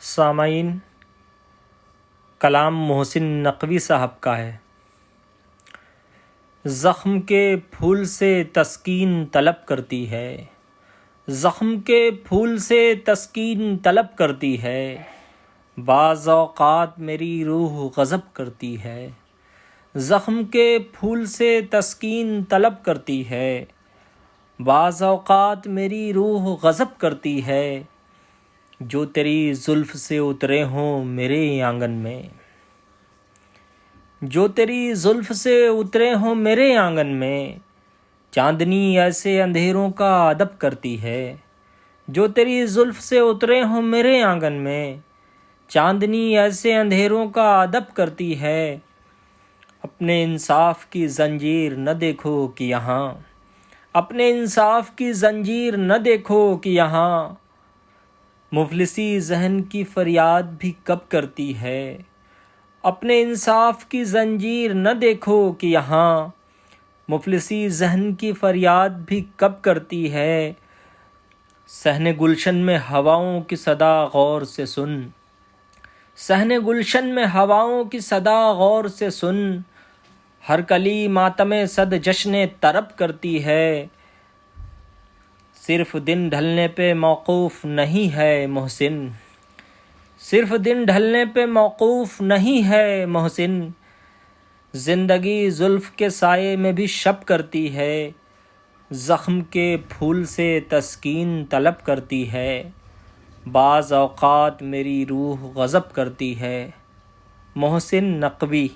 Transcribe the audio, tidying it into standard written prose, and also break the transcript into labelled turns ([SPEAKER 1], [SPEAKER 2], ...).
[SPEAKER 1] سامعین، کلام محسن نقوی صاحب کا ہے۔ زخم کے پھول سے تسکین طلب کرتی ہے، زخم کے پھول سے تسکین طلب کرتی ہے، بعض اوقات میری روح غضب کرتی ہے۔ زخم کے پھول سے تسکین طلب کرتی ہے، بعض اوقات میری روح غضب کرتی ہے، جو تیری زلف سے اترے ہوں میرے آنگن میں، جو تیری زلف سے اترے ہوں میرے آنگن میں، چاندنی ایسے اندھیروں کا ادب کرتی ہے، جو تیری زلف سے اترے ہوں میرے آنگن میں، چاندنی ایسے اندھیروں کا ادب کرتی ہے۔ اپنے انصاف کی زنجیر نہ دیکھو کہ یہاں، اپنے انصاف کی زنجیر نہ دیکھو کہ یہاں، مفلسی ذہن کی فریاد بھی کب کرتی ہے۔ اپنے انصاف کی زنجیر نہ دیکھو کہ یہاں، مفلسی ذہن کی فریاد بھی کب کرتی ہے۔ صحن گلشن میں ہواؤں کی صدا غور سے سن، صحن گلشن میں ہواؤں کی صدا غور سے سن، ہر کلی ماتم صد جشن طرب کرتی ہے۔ صرف دن ڈھلنے پہ موقوف نہیں ہے محسن، صرف دن ڈھلنے پہ موقوف نہیں ہے محسن، زندگی زلف کے سائے میں بھی شب کرتی ہے، زخم کے پھول سے تسکین طلب کرتی ہے، بعض اوقات میری روح غضب کرتی ہے۔ محسن نقوی۔